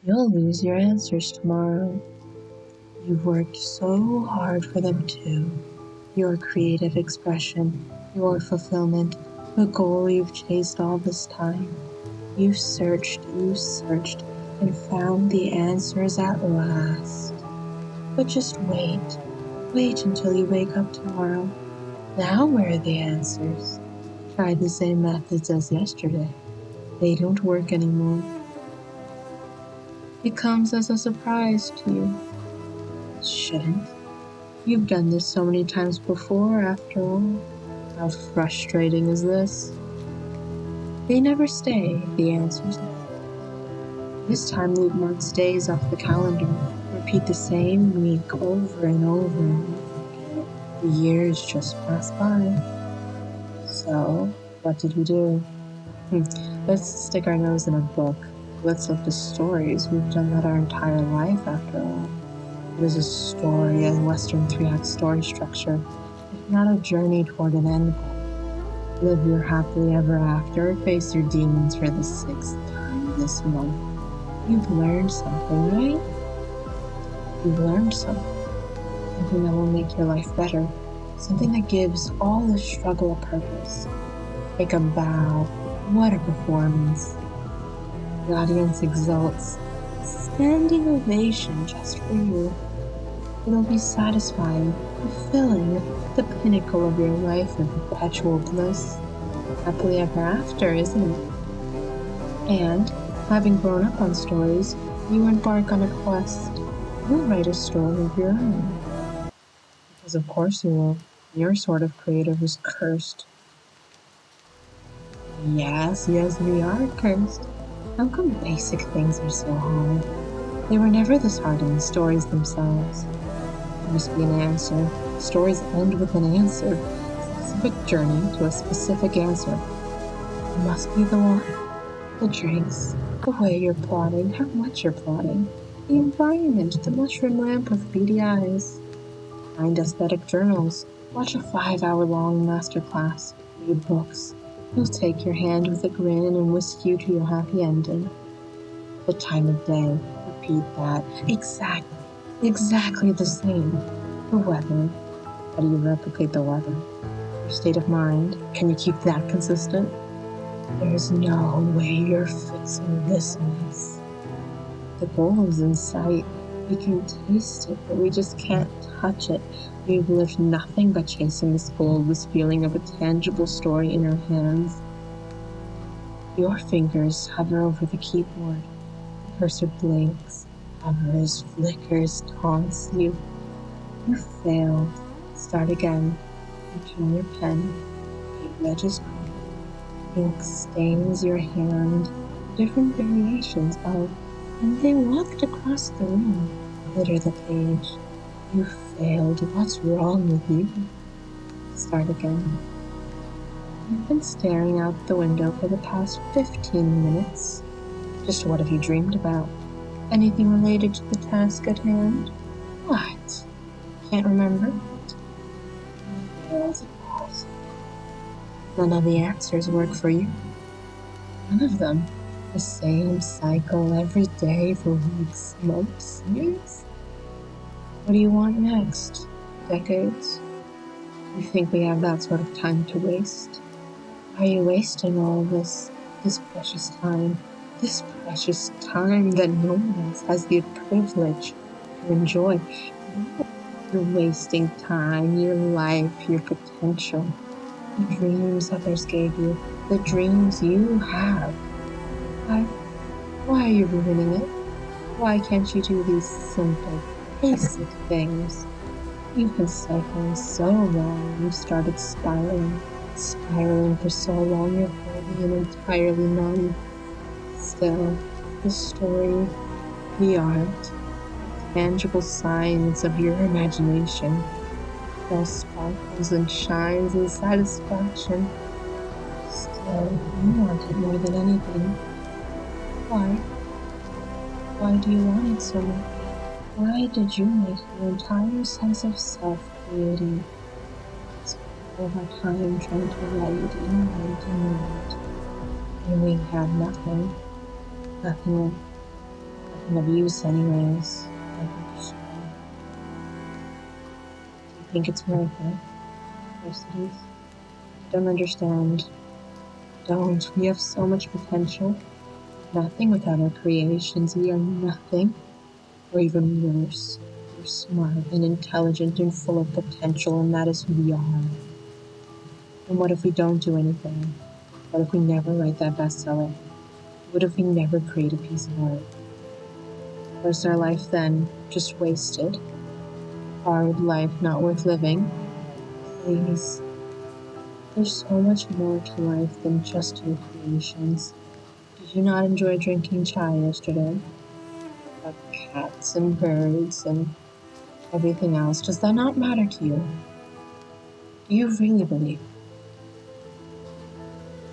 You'll lose your answers tomorrow. You've worked so hard for them too. Your creative expression, your fulfillment, the goal you've chased all this time. You searched, and found the answers at last. But just wait. Wait until you wake up tomorrow. Now where are the answers? Try the same methods as yesterday. They don't work anymore. It comes as a surprise to you. It shouldn't. You've done this so many times before, after all. How frustrating is this? They never stay, the answers. This time leave marks days off the calendar. Repeat the same week over and over and over again. The years just pass by. So, what did we do? Let's stick our nose in a book. Let's look to stories. We've done that our entire life, after all. It is a story, a Western 3-act story structure, if not a journey toward an end goal. Live your happily ever after, face your demons for the 6th time this month. You've learned something, right? You've learned something. Something that will make your life better. Something that gives all the struggle a purpose. Take a bow. What a performance. The audience exults. Standing ovation just for you. It'll be satisfying, fulfilling, the pinnacle of your life of perpetual bliss. Happily ever after, isn't it? And, having grown up on stories, you embark on a quest. You'll write a story of your own. Because of course you will. Your sort of creative is cursed. Yes, we are cursed. How come basic things are so hard? They were never this hard in the stories themselves. There must be an answer. Stories end with an answer. A specific journey to a specific answer. It must be the one. The drinks. The way you're plotting. How much you're plotting. The environment. The mushroom lamp with beady eyes. Find aesthetic journals. Watch a 5-hour-long masterclass. Read books. He'll take your hand with a grin and whisk you to your happy ending. The time of day. Repeat that. Exactly the same. The weather. How do you replicate the weather? Your state of mind. Can you keep that consistent? There's no way you're fixing this mess. The goal is in sight. We can taste it, but we just can't touch it. We've lived nothing but chasing this goal, this feeling of a tangible story in our hands. Your fingers hover over the keyboard. The cursor blinks, hovers, flickers, taunts you. You failed. Start again. Return your pen. Paper edges crack. Ink stains your hand. Different variations of, and they walked across the room. Litter the page. You failed. What's wrong with you? Start again. You've been staring out the window for the past 15 minutes. Just what have you dreamed about? Anything related to the task at hand? What? Can't remember? Of course. None of the answers work for you. None of them. The same cycle every day for weeks, months, years. What do you want next? Decades? You think we have that sort of time to waste? Why are you wasting all this precious time? This precious time that no one else has the privilege to enjoy. You're wasting time, your life, your potential, the dreams others gave you, the dreams you have. Why are you ruining it? Why can't you do these simple, basic things? You've been cycling so long, you started spiraling for so long you're wholly and entirely numb. Still, the story, the art, tangible signs of your imagination, all sparkles and shines and satisfaction. Still, you want it more than anything. Why? Why do you want it so much? Why did you make your entire sense of self creating? All our time trying to write and we had nothing and of use anyways. Do you think it's worth it? Yes, it is. I don't understand. Don't. We have so much potential. Nothing without our creations. We are nothing. Or even worse. We're smart and intelligent and full of potential, and that is who we are. And what if we don't do anything? What if we never write that bestseller? What if we never create a piece of art? Was our life then just wasted? Hard life not worth living? Please. There's so much more to life than just your creations. Did you not enjoy drinking chai yesterday? About cats and birds and everything else. Does that not matter to you? Do you really believe?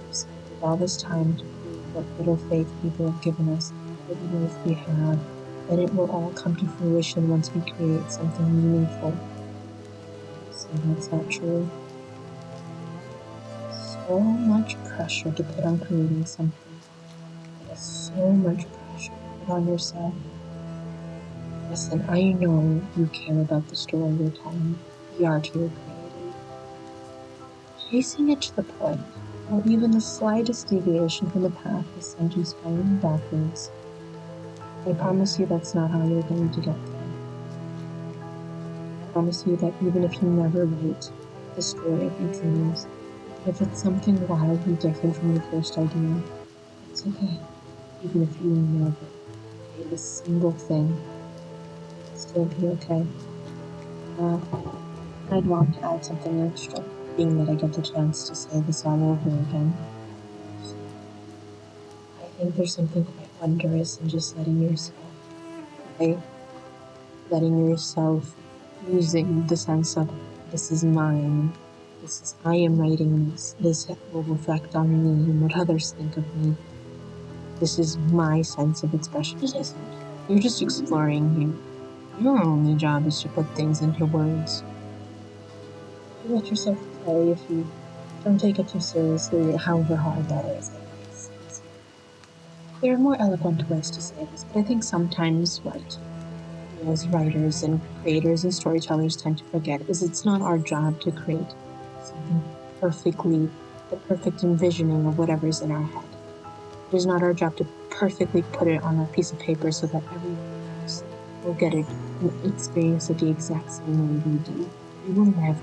You've spent all this time to prove what little faith people have given us, what belief we have, that it will all come to fruition once we create something meaningful. So that's not true. So much pressure to put on creating something. It is so much pressure to put on yourself. Listen, I know you care about the story you're telling, the art you're creating. Chasing it to the point, or even the slightest deviation from the path will send you spiraling backwards. I promise you that's not how you're going to get there. I promise you that even if you never write the story of your dreams, if it's something wildly different from your first idea, it's okay. Even if you never create a single thing, it'll still be okay. I'd want to add something extra, being that I get the chance to say this all over again. I think there's something quite wondrous in just letting yourself using the sense of this is mine, I am writing this will reflect on me and what others think of me. This is my sense of expression. It isn't. You're just exploring here. Your only job is to put things into words. You let yourself play if you don't take it too seriously, however hard that is. There are more eloquent ways to say this, but I think sometimes what we as writers and creators and storytellers tend to forget is it's not our job to create something the perfect envisioning of whatever's in our head. It is not our job to perfectly put it on a piece of paper so that everyone else will get it and experience it the exact same way we do. We will never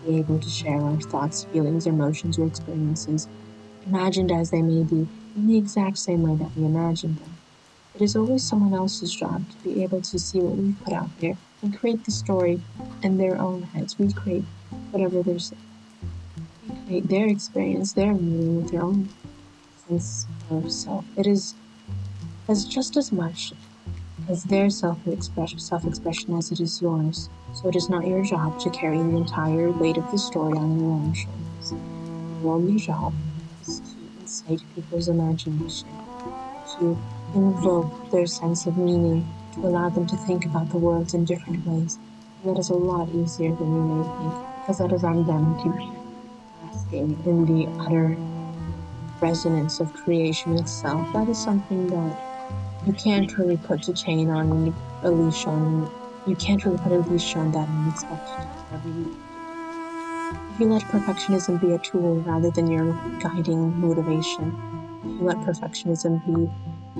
be able to share our thoughts, feelings, emotions, or experiences, imagined as they may be, in the exact same way that we imagined them. It is always someone else's job to be able to see what we put out there and create the story in their own heads. We create whatever they're saying. We create their experience, their meaning with their own sense of self. It is as just as much as their self-expression as it is yours. So it is not your job to carry the entire weight of the story on your own shoulders. Your only job is to incite people's imagination, to invoke their sense of meaning, to allow them to think about the world in different ways. And that is a lot easier than you may think, because that is on them to be asking in the utter resonance of creation itself. That is something that you can't really put a leash on. You can't really put a leash on that and expect to do whatever you want. If you let perfectionism be a tool rather than your guiding motivation, if you let perfectionism be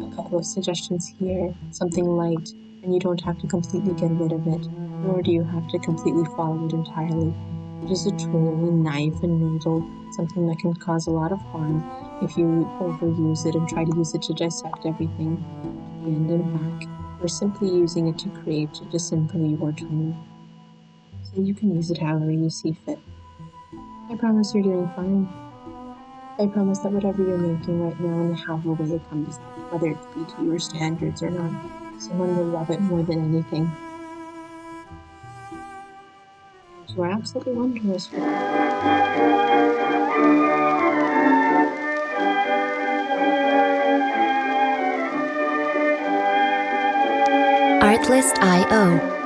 a couple of suggestions here, something light, and you don't have to completely get rid of it, nor do you have to completely follow it entirely. It is a tool, a knife, a needle, something that can cause a lot of harm if you overuse it and try to use it to dissect everything to the end and back, or simply using it to create just simply your tool. So you can use it however you see fit. I promise you're doing fine. I promise that whatever you're making right now and however way it comes out, whether it be to your standards or not, someone will love it more than anything. And you are absolutely wondrous for Artlist.io